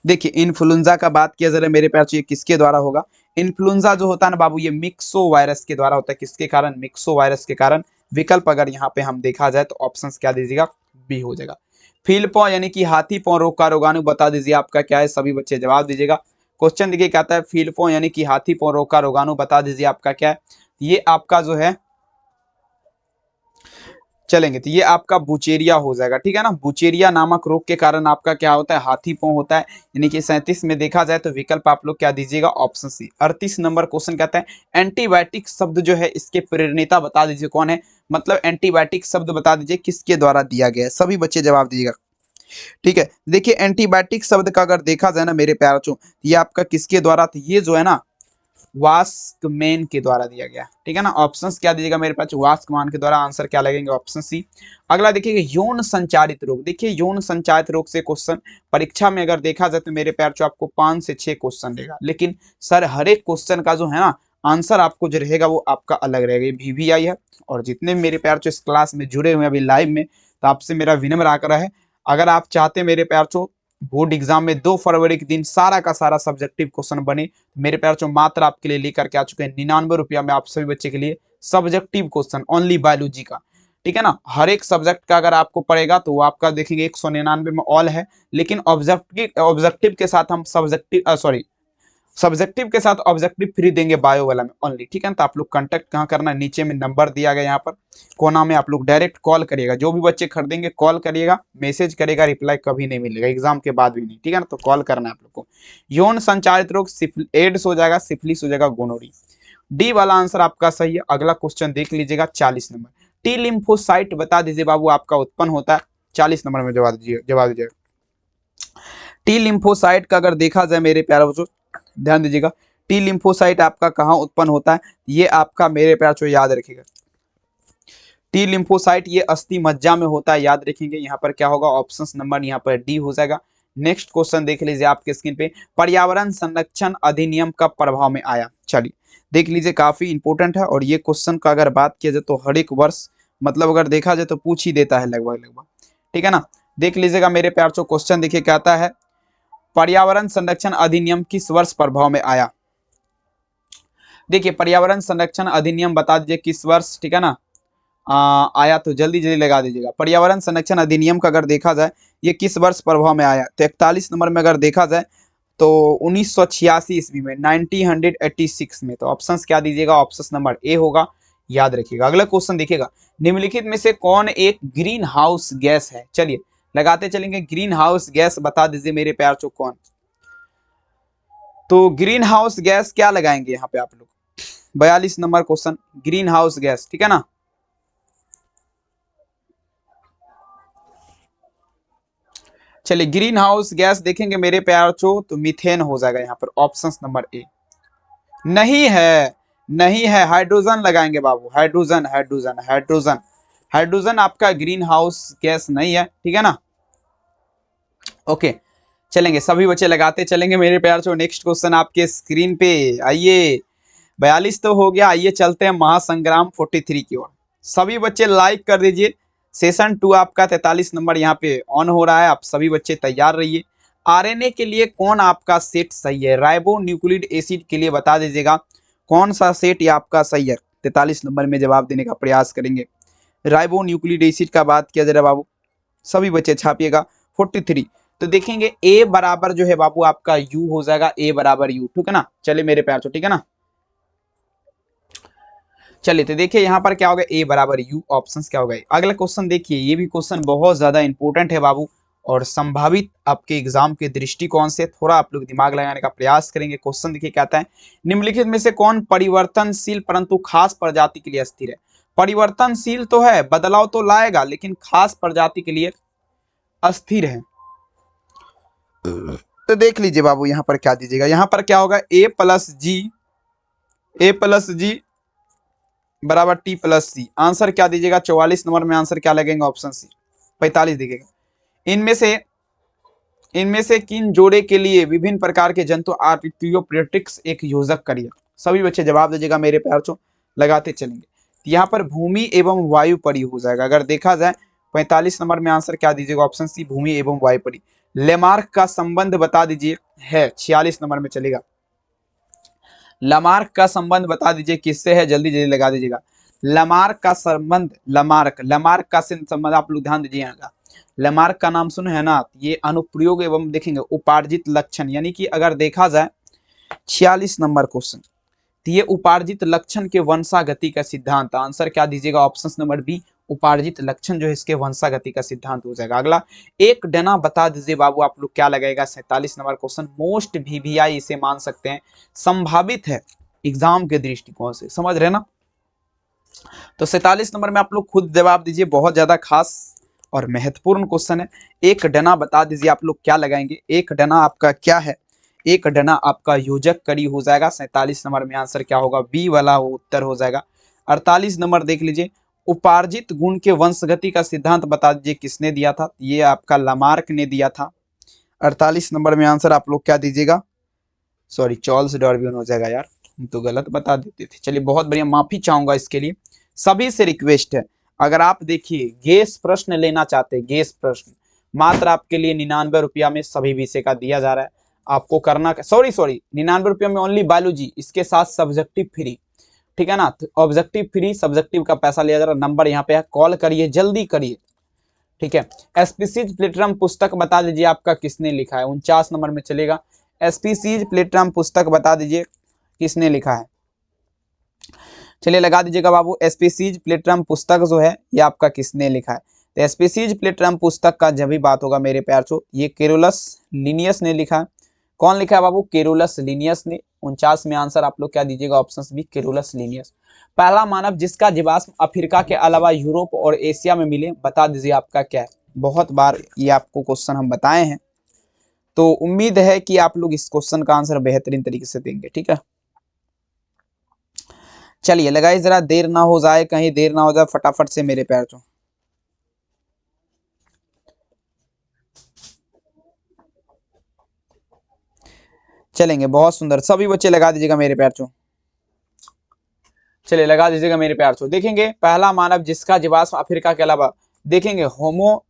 देखिए इन्फ्लुएंजा का बात किया जरा मेरे प्यार, ये किसके द्वारा होगा? इन्फ्लुएंजा जो होता है ना बाबू, ये मिक्सो वायरस के द्वारा होता है। किसके कारण? मिक्सो वायरस के कारण। विकल्प अगर यहाँ पे हम देखा जाए तो ऑप्शन क्या दीजिएगा? बी हो जाएगा। फील पॉ यानी कि हाथी पौ रोग का रोगाणु बता दीजिए आपका क्या है? सभी बच्चे जवाब दीजिएगा। क्वेश्चन देखिए क्या आता है, फील पॉ यानी कि हाथी पौ रोग का रोगाणु बता दीजिए आपका क्या है? ये आपका जो है चलेंगे तो ये आपका बुचेरिया हो जाएगा, ठीक है ना। बुचेरिया नामक रोग के कारण आपका क्या होता है? हाथी पांव होता है। यानी कि 37 में देखा जाए तो विकल्प आप लोग क्या दीजिएगा? Option C. 38 नंबर क्वेश्चन कहता है एंटीबायोटिक शब्द जो है इसके प्रेरणेता बता दीजिए कौन है? मतलब एंटीबायोटिक शब्द बता दीजिए किसके द्वारा दिया गया है? सभी बच्चे जवाब दीजिएगा, ठीक है। देखिए एंटीबायोटिक शब्द का अगर देखा जाए ना मेरे प्यारों, तो ये आपका किसके द्वारा? तो ये जो है ना वास्कमैन के द्वारा दिया गया, ठीक है ना। ऑप्शंस क्या दीजिएगा मेरे पास? वास्कमैन के द्वारा। आंसर क्या लगेंगे? Option C. अगला देखिएगा यौन संचारित रोग। देखिए यौन संचारित रोग से क्वेश्चन परीक्षा में अगर देखा जाए तो मेरे प्यार जो आपको 5 से 6 क्वेश्चन देगा, लेकिन सर हर एक क्वेश्चन का जो है ना आंसर आपको जो रहेगा वो आपका अलग रहेगा। ये VVI है। और जितने मेरे प्यार जो इस क्लास में जुड़े हुए हैं अभी लाइव में, तो आपसे मेरा विनम्र आग्रह है, अगर आप चाहते मेरे प्यार जो बोर्ड एग्जाम में 2 फरवरी के दिन सारा का सारा सब्जेक्टिव क्वेश्चन बने, मेरे प्यार जो मात्र आपके लिए लेकर के आ चुके हैं 99 रुपया में आप सभी बच्चे के लिए सब्जेक्टिव क्वेश्चन ओनली बायोलॉजी का, ठीक है ना। हर एक सब्जेक्ट का अगर आपको पड़ेगा तो वो आपका देखेंगे 199 में ऑल है, लेकिन ऑब्जेक्टिव के साथ हम सब्जेक्टिव के साथ ऑब्जेक्टिव फ्री देंगे बायो वाला में ओनली, ठीक है ना। तो आप लोग कांटेक्ट कहाँ करना है? नीचे में नंबर दिया गया यहाँ पर कोना में, आप लोग डायरेक्ट कॉल करिएगा। जो भी बच्चे खरीदेंगे कॉल करिएगा, मैसेज करेगा, रिप्लाई कभी नहीं मिलेगा, एग्जाम के बाद भी नहीं, ठीक है ना। तो कॉल करना है आप लोग को। यौन संचारित रोग एड्स हो जाएगा, सिफिलिस हो जाएगा, गोनोरी। डी वाला आंसर आपका सही है। अगला क्वेश्चन देख लीजिएगा 40 नंबर। टी लिम्फोसाइट बता दीजिए बाबू आपका उत्पन्न होता है। 40 नंबर में जवाब दीजिए। टी लिम्फोसाइट का अगर देखा जाए मेरे प्यारे बच्चों, ध्यान दीजिएगा, टी लिम्फोसाइट आपका कहाँ उत्पन्न होता है? ये आपका मेरे प्यार जो याद रखिएगा, टी लिम्फोसाइट ये अस्थि मज्जा में होता है, याद रखेंगे। यहाँ पर क्या होगा? ऑप्शन नंबर यहाँ पर डी हो जाएगा। नेक्स्ट क्वेश्चन देख लीजिए आपके स्क्रीन पे, पर्यावरण संरक्षण अधिनियम कब प्रभाव में आया? चलिए देख लीजिए, काफी इंपॉर्टेंट है। और ये क्वेश्चन का अगर बात किया जाए तो हर एक वर्ष मतलब अगर देखा जाए तो पूछ ही देता है लगभग, ठीक है ना। देख लीजिएगा मेरे प्यार जो क्वेश्चन देखिए क्या आता है, पर्यावरण संरक्षण अधिनियम किस वर्ष प्रभाव में आया? देखिए पर्यावरण संरक्षण अधिनियम बता दीजिए किस वर्ष, ठीक है ना। आया तो जल्दी जल्दी लगा दीजिएगा। पर्यावरण संरक्षण अधिनियम का अगर देखा जाए ये किस वर्ष प्रभाव में आया? तो 41 नंबर में अगर देखा जाए तो 1986 ईस्वी में, 1986 में। तो ऑप्शंस क्या दीजिएगा? ऑप्शन नंबर ए होगा, याद रखिएगा। अगला क्वेश्चन देखिएगा, निम्नलिखित में से कौन एक ग्रीन हाउस गैस है? चलिए लगाते चलेंगे, ग्रीन हाउस गैस बता दीजिए मेरे प्यार चो कौन? तो ग्रीन हाउस गैस क्या लगाएंगे यहाँ पे आप लोग? 42 number question, green house gas, ठीक है ना। चलिए ग्रीन हाउस गैस देखेंगे मेरे प्यार चो तो मीथेन हो जाएगा यहाँ पर, ऑप्शन नंबर ए। नहीं है, नहीं है, हाइड्रोजन लगाएंगे बाबू, हाइड्रोजन हाइड्रोजन हाइड्रोजन हाइड्रोजन आपका ग्रीन हाउस गैस नहीं है, ठीक है ना। ओके चलेंगे, सभी बच्चे लगाते चलेंगे मेरे प्यार चो। नेक्स्ट क्वेश्चन आपके स्क्रीन पे आइए, 42 तो हो गया, आइए चलते हैं महासंग्राम 43 की ओर। सभी बच्चे लाइक कर दीजिए। सेशन 2 आपका 43 नंबर यहाँ पे ऑन हो रहा है, आप सभी बच्चे तैयार रहिए। आरएनए के लिए कौन आपका सेट सही है? राइबो न्यूक्लिक एसिड के लिए बता दीजिएगा कौन सा सेट ये आपका सही है? 43 नंबर में जवाब देने का प्रयास करेंगे। राइबो न्यूक्लिक एसिड का बात किया जरा बाबू, सभी बच्चे छापिएगा। 43 तो देखेंगे ए बराबर जो है बाबू आपका यू हो जाएगा, ए बराबर यू, ठीक है ना। चलिए मेरे प्यार, ठीक है ना। चलिए तो देखिए यहाँ पर क्या होगा, ए बराबर यू, ऑप्शंस क्या होगा। अगला क्वेश्चन देखिए, ये भी क्वेश्चन बहुत ज्यादा इंपॉर्टेंट है बाबू, और संभावित आपके एग्जाम के दृष्टिकोण से थोड़ा आप लोग दिमाग लगाने का प्रयास करेंगे। क्वेश्चन देखिए क्या आता है, निम्नलिखित में से कौन परिवर्तनशील परंतु खास प्रजाति के लिए अस्थिर है? परिवर्तनशील तो है, बदलाव तो लाएगा, लेकिन खास प्रजाति के लिए अस्थिर है। तो देख लीजिए बाबू यहाँ पर क्या दीजिएगा, यहाँ पर क्या होगा, ए प्लस जी बराबर टी प्लस सी। आंसर क्या दीजिएगा? 44 नंबर में आंसर क्या लगेगा? Option C. 45 दिखेगा। इनमें से किन जोड़े के लिए विभिन्न प्रकार के जंतु आर्टियोप्रेटिक्स एक योजक करिए? सभी बच्चे जवाब दीजिएगा मेरे प्यार चो, लगाते चलेंगे। यहाँ पर भूमि एवं वायु परी हो जाएगा। अगर देखा जाए 45 नंबर में आंसर क्या दीजिएगा? ऑप्शन सी, भूमि एवं वायु परी। लेमार्क का संबंध बता दीजिए, है 46 नंबर में चलेगा। लमार्क का संबंध बता दीजिए किससे है, जल्दी जल्दी लगा दीजिएगा। लमार्क का संबंध, लमार्क का संबंध आप लोग ध्यान दीजिएगा। लमार्क का नाम सुने है ना, ये अनुप्रयोग एवं देखेंगे उपार्जित लक्षण, यानी कि अगर देखा जाए 46 नंबर क्वेश्चन, तो ये उपार्जित लक्षण के वंशागति का सिद्धांत, आंसर क्या दीजिएगा, ऑप्शन नंबर बी, उपार्जित लक्षण जो है इसके वंशागति का सिद्धांत हो जाएगा। अगला, एक डना बता दीजिए बाबू, आप लोग क्या लगाएगा, 47 नंबर क्वेश्चन, मोस्ट वीवीआई इसे मान सकते हैं, संभावित है एग्जाम के दृष्टिकोण से, समझ रहे ना। तो 47 नंबर में आप लोग खुद जवाब दीजिए, बहुत ज्यादा खास और महत्वपूर्ण क्वेश्चन है। एक डना बता दीजिए, आप लोग क्या लगाएंगे, एक डना आपका क्या है, एक डना आपका योजक कड़ी हो जाएगा। 47 नंबर में आंसर क्या होगा, बी वाला वो उत्तर हो जाएगा। 48 नंबर देख लीजिए, उपार्जित गुण के वंशगति का सिद्धांत बता दीजिए किसने दिया था, ये आपका लमार्क ने दिया था। 48 नंबर में आंसर आप लोग क्या दीजिएगा, सॉरी चार्ल्स डार्विन हो जाएगा यार, हम तो गलत बता देते थे। चलिए बहुत बढ़िया, माफी चाहूंगा इसके लिए, सभी से रिक्वेस्ट है, अगर आप देखिए गेस प्रश्न लेना चाहते हैं, गेस प्रश्न मात्र आपके लिए 99 रुपया में सभी विषय का दिया जा रहा है। आपको करना, सॉरी 99 रुपया में ओनली बायोलॉजी, इसके साथ सब्जेक्टिव फ्री, ठीक है ना। तो ऑब्जेक्टिव फ्री, सब्जेक्टिव का पैसा लिया जा रहा है। नंबर यहाँ पे है, कॉल करिए, जल्दी करिए, ठीक है। स्पीसीज प्लेटरम पुस्तक बता दीजिए आपका किसने लिखा है, 49 नंबर में चलेगा। स्पीसीज प्लेटरम पुस्तक बता दीजिए किसने लिखा है, चलिए लगा दीजिएगा बाबू। स्पीसीज प्लेटरम पुस्तक जो है ये आपका किसने लिखा है, तो स्पीसीज प्लेटरम पुस्तक का जब भी बात होगा मेरे प्यार चो, ये केरोलस लिनियस ने लिखा है। कौन लिखा है बाबू, केरोलस लिनियस ने। 49 में आंसर आप लोग क्या दीजिएगा, ऑप्शन बी, केरोलस लिनियस। पहला मानव जिसका जीवाश्म अफ्रीका के अलावा यूरोप और एशिया में मिले, बता दीजिए आपका क्या है। बहुत बार ये आपको क्वेश्चन हम बताए हैं, तो उम्मीद है कि आप लोग इस क्वेश्चन का आंसर बेहतरीन तरीके से देंगे, ठीक है। चलिए लगाइए, जरा देर ना हो जाए, कहीं देर ना हो जाए, फटाफट से मेरे प्यार चो। चलेंगे, बहुत सुंदर, सभी बच्चे लगा दीजिएगा मेरे प्यार चो। चलिए लगा दीजिएगा मेरे प्यार चो। देखेंगे पहला मानव जिसका जीवाश्म अफ्रीका के अलावा, देखेंगे होमो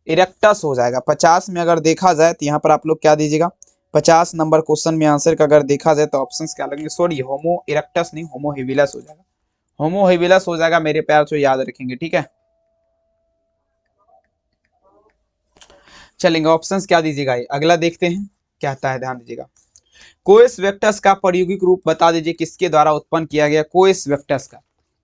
इरेक्टस हो जाएगा। 50 में अगर देखा जाए तो यहाँ पर आप लोग क्या दीजिएगा, 50 नंबर क्वेश्चन में आंसर का अगर देखा जाए तो ऑप्शंस क्या लगेंगे, सॉरी होमो इरेक्टस नहीं, होमो हेबिलस हो जाएगा, होमो हेबिलस हो जाएगा मेरे प्यार चो, याद रखेंगे, ठीक है। चलेंगे, ऑप्शंस क्या दीजिएगा, अगला देखते हैं क्या आता है, ध्यान दीजिएगा। कोएस वेक्टर्स का प्रायोगिक रूप बता दीजिए किसके द्वारा उत्पन्न किया गया, कोएस वेक्टर्स का।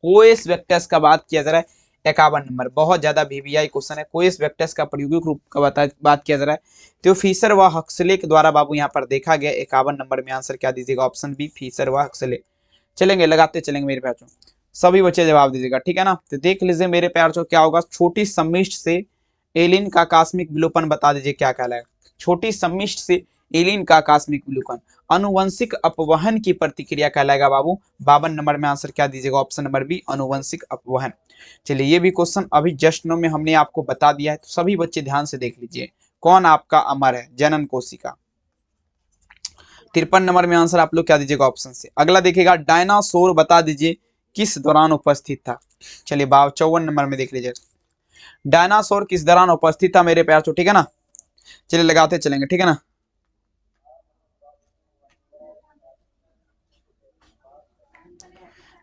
कोएस वेक्टर्स का बात किया जा रहा है, 51 नंबर, बहुत ज्यादा वीवीआई क्वेश्चन है। कोएस वेक्टर्स का प्रायोगिक रूप का बात किया जा रहा है, तो फिशर व हक्सले के द्वारा बाबू यहाँ पर देखा गया। 51 नंबर में आंसर क्या दीजिएगा, ऑप्शन बी, फिशर व हक्सले। चलेंगे, लगाते चलेंगे मेरे प्यार, सभी बच्चे जवाब दीजिएगा, ठीक है ना। तो देख लीजिए मेरे प्यार, क्या होगा, छोटी सम्मिष्ट से एलिन का आकस्मिक विलोपन बता दीजिए क्या कहलाएगा। छोटी सम्मिष्ट से एलिन का आकस्मिक विलोपन अनुवंशिक अपवहन की प्रतिक्रिया कहलाएगा बाबू। 52 नंबर में आंसर क्या दीजिएगा, ऑप्शन नंबर बी, अनुवंशिक अपवहन। चलिए ये भी क्वेश्चन अभी जस्ट नो में हमने आपको बता दिया है, तो सभी बच्चे ध्यान से देख लीजिए। कौन आपका अमर है, जनन कोशिका। 53 नंबर में आंसर आप लोग क्या दीजिएगा, ऑप्शन से। अगला देखिएगा, डायनासोर बता दीजिए किस दौरान उपस्थित था। चलिए 54 नंबर में देख लीजिए, डायनासोर किस दौरान उपस्थित था मेरे प्यार, ठीक है ना। चलिए लगाते चलेंगे, ठीक है ना।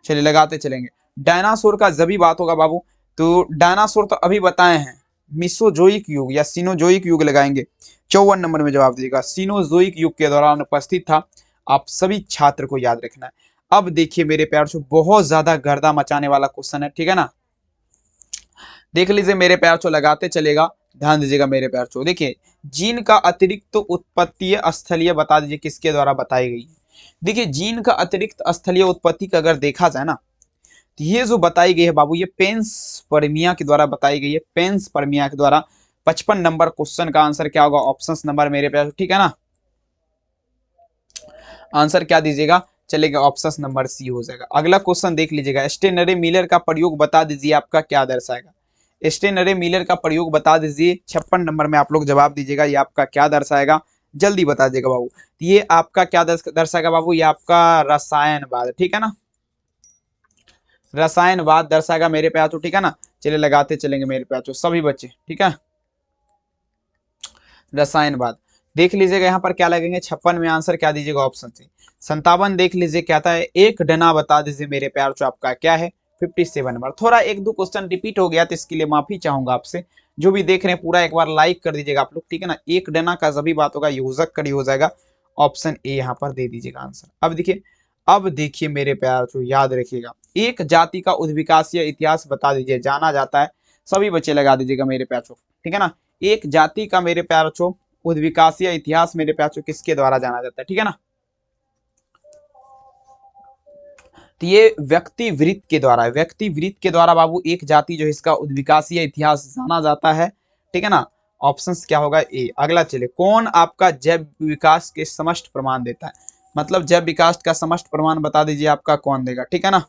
चलिए लगाते चलेंगे, डायनासोर का जब भी बात होगा बाबू, तो डायनासोर तो अभी बताए हैं, मिसोजोइक युग या सिनोजोइक युग लगाएंगे। 54 नंबर में जवाब दीजिएगा, सिनोजोइक युग के दौरान उपस्थित था। आप सभी छात्र को याद रखना है। अब देखिए मेरे प्यार से, बहुत ज्यादा गर्दा मचाने वाला क्वेश्चन है, ठीक है ना। देख लीजिए मेरे प्यार चो, लगाते चलेगा, ध्यान दीजिएगा मेरे प्यार चो। देखिए जीन का अतिरिक्त उत्पत्ति स्थलीय बता दीजिए किसके द्वारा बताई गई है। देखिए जीन का अतिरिक्त स्थलीय उत्पत्ति का अगर देखा जाए ना, तो ये जो बताई गई है बाबू, ये पेंसपर्मिया के द्वारा बताई गई है, पेंसपर्मिया के द्वारा। 55 नंबर क्वेश्चन का आंसर क्या होगा, ऑप्शन नंबर मेरे प्यार, ठीक है ना। आंसर क्या दीजिएगा, चलेगा ऑप्शन नंबर सी हो जाएगा। अगला क्वेश्चन देख लीजिएगा, स्टेनरे मिलर का प्रयोग बता दीजिए आपका क्या दर्शाएगा। स्टेनरे मिलर का प्रयोग बता दीजिए, 56 नंबर में आप लोग जवाब दीजिएगा, ये आपका क्या दर्शाएगा, जल्दी बता दीजिएगा बाबू। ये आपका क्या दर्शाएगा बाबू, ये आपका रसायनवाद, ठीक है ना, रसायनवाद दर्शाएगा मेरे प्यार, ठीक है ना। चलिए लगाते चलेंगे मेरे प्यार, सभी बच्चे, ठीक है। रसायनवाद। देख लीजिएगा यहाँ पर क्या लगेंगे, 56 में आंसर क्या दीजिएगा, ऑप्शन सी। 57 देख लीजिए क्या था, एक डना बता दीजिए मेरे प्यार, जो आपका क्या है 57 नंबर। थोड़ा एक दो क्वेश्चन रिपीट हो गया तो इसके लिए माफी चाहूंगा आपसे। जो भी देख रहे हैं पूरा एक बार लाइक कर दीजिएगा आप लोग, ठीक है ना। एक डना का सभी बात होगा, योजक कड़ी हो जाएगा, ऑप्शन ए यहाँ पर दे दीजिएगा आंसर। अब देखिए मेरे प्यार, जो याद रखिएगा, एक जाति का उद्विकासीय इतिहास बता दीजिए, जाना जाता है, सभी बच्चे लगा दीजिएगा मेरे प्यार, ठीक है ना। एक जाति का मेरे प्यार उद्विकासीय इतिहास मेरे प्यार किसके द्वारा जाना जाता है, ठीक है ना। तो ये व्यक्ति वृत्त के द्वारा है, व्यक्ति वृत्त के द्वारा बाबू एक जाति जो है इसका उद्विकासीय इतिहास जाना जाता है, ठीक है ना। ऑप्शन क्या होगा, ए। अगला चले, कौन आपका जैव विकास के समष्ट प्रमाण देता है, मतलब जैव विकास का समष्ट प्रमाण बता दीजिए आपका कौन देगा, ठीक है ना।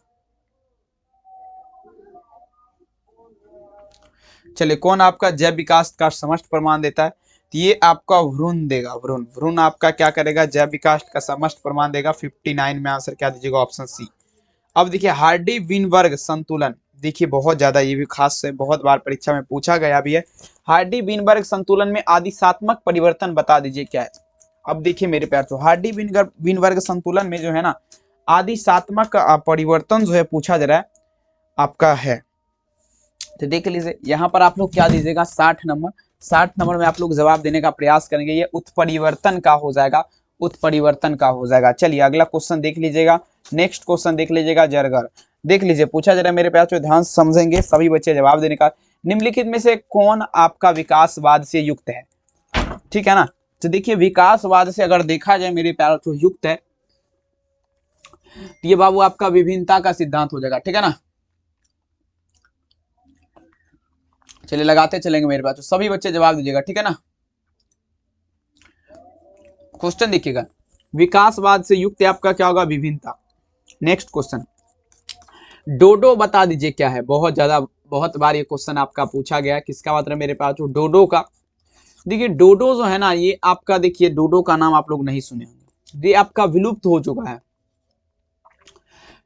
चलिए, कौन आपका जैव विकास का समष्ट प्रमाण देता है, तो ये आपका वरुण देगा, वरुण आपका क्या करेगा, जैव विकास का समष्ट प्रमाण देगा। 59 में आंसर क्या दीजिएगा, ऑप्शन सी। अब देखिए हार्डी विनबर्ग संतुलन, देखिए बहुत ज्यादा ये भी खास है, बहुत बार परीक्षा में पूछा गया भी है। हार्डी विनबर्ग संतुलन में आदिशात्मक परिवर्तन बता दीजिए क्या है। अब देखिए मेरे प्यार, तो हार्डी विनबर्ग संतुलन में जो है ना आदिशात्मक परिवर्तन जो है पूछा जा रहा है आपका है। तो देख लीजिए यहाँ पर आप लोग क्या दीजिएगा, 60 नंबर। 60 नंबर में आप लोग जवाब देने का प्रयास करेंगे, ये उत्परिवर्तन का हो जाएगा, उत्परिवर्तन का हो जाएगा। चलिए अगला क्वेश्चन देख लीजिएगा, नेक्स्ट क्वेश्चन देख लीजिएगा, जरगर। देख लीजिए पूछा जा रहा है मेरे प्यार, ध्यान से समझेंगे सभी बच्चे जवाब देने का। निम्नलिखित में से कौन आपका विकासवाद से युक्त है, ठीक है ना। तो देखिए विकासवाद से अगर देखा जाए मेरे प्यार तो युक्त है, तो ये बाबू आपका विभिन्नता का सिद्धांत हो जाएगा, ठीक है ना। चलिए लगाते चलेंगे मेरे पास, तो सभी बच्चे जवाब दीजिएगा, ठीक है ना। क्वेश्चन देखिएगा, विकासवाद से युक्त आपका क्या होगा, विभिन्नता। नेक्स्ट क्वेश्चन, डोडो बता दीजिए क्या है। बहुत बार ये क्वेश्चन आपका पूछा गया है, किसका मतलब मेरे पास, डोडो का। देखिए डोडो जो है ना, ये आपका देखिए डोडो का नाम आप लोग नहीं सुने होंगे, ये आपका विलुप्त हो चुका है,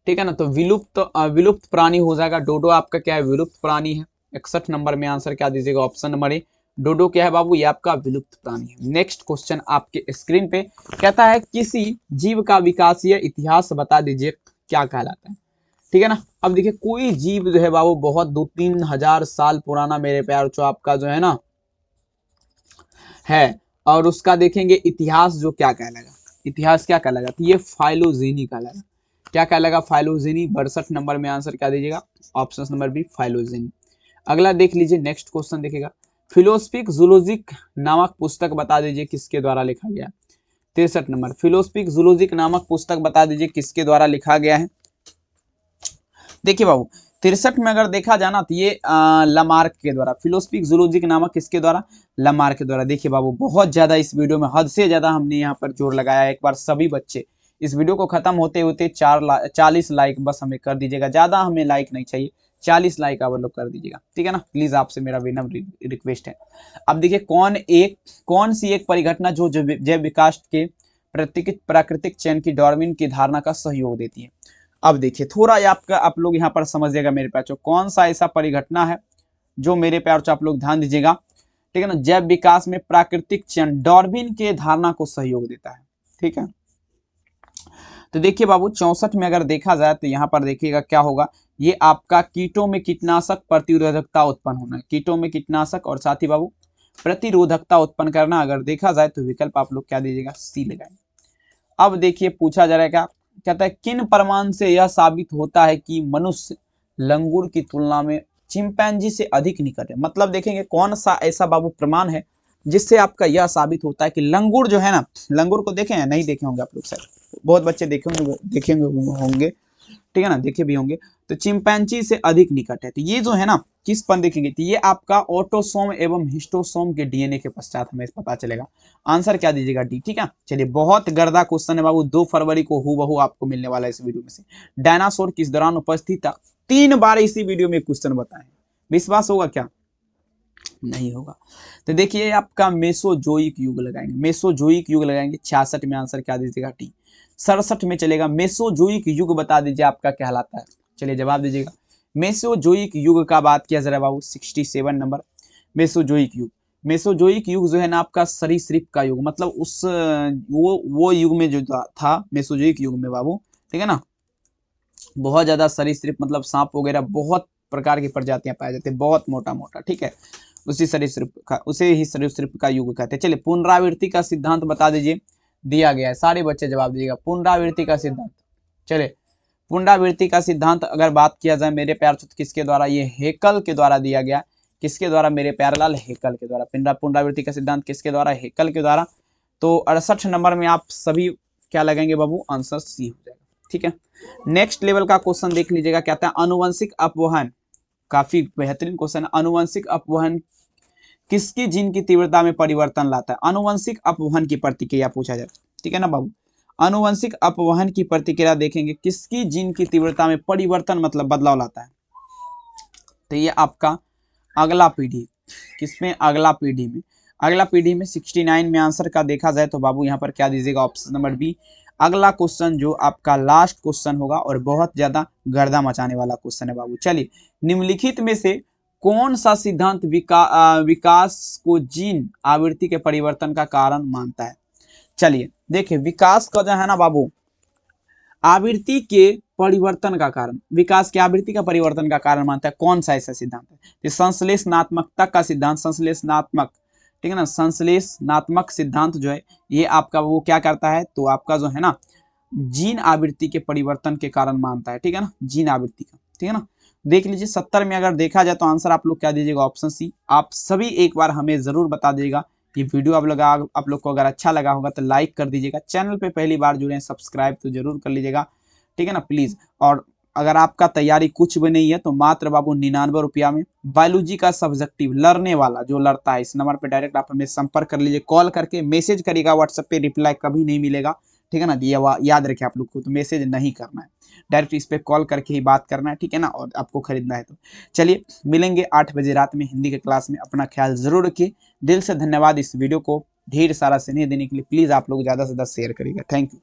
ठीक है ना। तो विलुप्त प्राणी हो जाएगा डोडो, आपका क्या है, विलुप्त प्राणी है। 61 नंबर में आंसर क्या दीजिएगा, ऑप्शन नंबर ए, डोडो क्या है बाबू, ये आपका विलुप्त प्राणी है। नेक्स्ट क्वेश्चन आपके स्क्रीन पे कहता है, किसी जीव का विकासीय इतिहास बता दीजिए क्या कहलाता है, ठीक है ना। अब देखिए कोई जीव जो है बाबू बहुत 2-3 हजार साल पुराना मेरे प्यार जो आपका जो है ना है, और उसका देखेंगे इतिहास जो क्या कहलाएगा, इतिहास क्या कहलाएगा, तो ये फाइलोजेनी कहलाएगा। क्या कहलाएगा, फाइलोजेनी। 62 नंबर में आंसर क्या दीजिएगा, ऑप्शन नंबर बी, फाइलोजेनी। अगला देख लीजिए, नेक्स्ट क्वेश्चन देखिएगा, फिलोसफिक जूलॉजिक नामक पुस्तक बता दीजिए किसके द्वारा लिखा गया है। 63 नंबर, फिलोसफिक जूलॉजिक नामक पुस्तक बता दीजिए किसके द्वारा लिखा गया है। देखिए बाबू 63 में अगर देखा जाना तो ये लमार्क के द्वारा, फिलोसफिक जूलॉजिक नामक किसके द्वारा, लमार्क के द्वारा। देखिए बाबू बहुत ज्यादा इस वीडियो में हद से ज्यादा हमने यहाँ पर जोर लगाया है। एक बार सभी बच्चे इस वीडियो को खत्म होते होते 40 लाइक बस हमें कर दीजिएगा, ज्यादा हमें लाइक नहीं चाहिए, 40 लाइक आप लोग कर दीजिएगा, ठीक है ना। प्लीज आपसे मेरा विनम्र रिक्वेस्ट है। अब देखिए कौन सी एक परिघटना जो जैव विकास के प्राकृतिक चयन की डार्विन की धारणा का सहयोग देती है। अब देखिए थोड़ा आप लोग यहाँ पर समझिएगा मेरे प्यार, कौन सा ऐसा परिघटना है जो मेरे प्यार आप लोग ध्यान दीजिएगा, ठीक है ना, जैव विकास में प्राकृतिक चयन डार्विन के धारणा को सहयोग देता है, ठीक है। तो देखिए बाबू 64 में अगर देखा जाए तो यहाँ पर देखिएगा क्या होगा, ये आपका कीटों में कीटनाशक प्रतिरोधकता उत्पन्न होना, कीटों में कीटनाशक और साथ ही बाबू प्रतिरोधकता उत्पन्न करना। अगर देखा जाए तो विकल्प आप लोग क्या दीजिएगा, सी लगाएंगे। अब देखिए पूछा जा रहा है क्या, कहता है किन प्रमाण से यह साबित होता है कि मनुष्य लंगूर की तुलना में चिंपैंजी से अधिक निकट है। मतलब देखेंगे कौन सा ऐसा बाबू प्रमाण है जिससे आपका यह साबित होता है कि लंगूर जो है ना, लंगूर को देखे हैं, नहीं देखे होंगे आप लोग, शायद बहुत बच्चे देखेंगे होंगे, ठीक है ना, देखे भी होंगे। तो चिंपैंजी से अधिक निकट है, तो ये जो है ना किस पर देखेंगे, तो ये आपका ऑटोसोम एवं हिस्टोसोम के डीएनए के पश्चात हमें पता चलेगा। आंसर क्या दीजिएगा, डी, ठीक है। चलिए बहुत गर्दा क्वेश्चन है बाबू, 2 फरवरी को हूबहू आपको मिलने वाला है इस वीडियो में से। डायनासोर किस दौरान उपस्थित था, 3 बार इसी वीडियो में क्वेश्चन बताए, विश्वास होगा क्या, नहीं होगा। तो देखिए आपका मेसोजोइक युग लगाएंगे, मेसोजोइक युग लगाएंगे। 66 में आंसर क्या दीजिएगा, टी। 67 में चलेगा, मेसोजोइक युग बता दीजिए आपका कहलाता है। चलिए जवाब दीजिएगा, मेसोजोइक युग का बात किया जा रहा है बाबू, 67 नंबर मेसोजोइक युग। मेसोजोइक युग जो है ना आपका सरीसृप का युग, मतलब उस वो युग में जो था मेसोजोइक युग में बाबू, ठीक है ना, बहुत ज्यादा सरीसृप मतलब सांप वगैरह बहुत प्रकार की प्रजातियां पाई जाती है, बहुत मोटा मोटा, ठीक है, उसे ही सरीसृप का युग कहते हैं। चलिए पुनरावृत्ति का सिद्धांत बता दीजिए, दिया गया है, सारे बच्चे जवाब दीजिएगा। पुनरावृत्ति का सिद्धांत, चलिए पुनरावृत्ति का सिद्धांत अगर बात किया जाए मेरे प्यार तो किसके द्वारा, ये हेकल के द्वारा दिया गया। किसके द्वारा मेरे प्यारेलाल, हेकल के द्वारा। पुनरावृत्ति का सिद्धांत किसके द्वारा, हेकल के द्वारा। तो 68 नंबर में आप सभी क्या लगेंगे बाबू, आंसर सी हो जाएगा, ठीक है। नेक्स्ट लेवल का क्वेश्चन देख लीजिएगा, कहता है अनुवंशिक अपवहन, काफी बेहतरीन क्वेश्चन है। अनुवंशिक अपवहन किसकी जीन की तीव्रता में परिवर्तन लाता है, अनुवंशिक अपवहन की प्रतिक्रिया पूछा जाता है, ठीक है ना बाबू। अनुवंशिक अपवहन की प्रतिक्रिया देखेंगे किसकी जीन की तीव्रता में परिवर्तन मतलब बदलाव लाता है, तो ये आपका अगला पीढ़ी, किसमें, अगला पीढ़ी में। अगला पीढ़ी में 69 में आंसर का देखा जाए तो बाबू यहाँ पर क्या दीजिएगा, ऑप्शन नंबर बी। अगला क्वेश्चन जो आपका लास्ट क्वेश्चन होगा और बहुत ज्यादा गर्दा मचाने वाला क्वेश्चन है बाबू। चलिए निम्नलिखित में से कौन सा सिद्धांत विकास को जीन आवृत्ति के परिवर्तन का कारण मानता है। चलिए देखिए विकास का जो है ना बाबू, आवृत्ति के परिवर्तन का कारण, विकास की आवृत्ति का परिवर्तन का कारण मानता है, कौन सा ऐसा सिद्धांत है, तो संश्लेषणात्मकता का सिद्धांत, संश्लेषणात्मक, ठीक है ना, संश्लेषणात्मक सिद्धांत जो है ये आपका वो क्या करता है, तो आपका जो है ना जीन आवृत्ति के परिवर्तन के कारण मानता है, ठीक है ना, जीन आवृत्ति का, ठीक है ना। देख लीजिए 70 में अगर देखा जाए तो आंसर आप लोग क्या दीजिएगा, ऑप्शन सी। आप सभी एक बार हमें जरूर बता दीजिएगा ये वीडियो आप लोग को अगर अच्छा लगा होगा तो लाइक कर दीजिएगा, चैनल पे पहली बार जुड़े हैं सब्सक्राइब तो जरूर कर लीजिएगा, ठीक है ना प्लीज। और अगर आपका तैयारी कुछ भी नहीं है तो मात्र बाबू 99 रुपया में बायोलॉजी का सब्जेक्टिव लड़ने वाला जो लड़ता है, इस नंबर पे डायरेक्ट आप हमें संपर्क कर लीजिए, कॉल करके मैसेज करिएगा, व्हाट्सएप पे रिप्लाई कभी नहीं मिलेगा, ठीक है ना, ये याद रखिए आप लोग को, तो मैसेज नहीं करना है, डायरेक्ट इस पे कॉल करके ही बात करना है, ठीक है ना, और आपको खरीदना है तो। चलिए मिलेंगे 8 बजे रात में हिंदी के क्लास में, अपना ख्याल जरूर रखिए। दिल से धन्यवाद इस वीडियो को ढेर सारा स्नेह देने के लिए, प्लीज आप लोग ज्यादा से ज्यादा शेयर करिएगा, थैंक यू।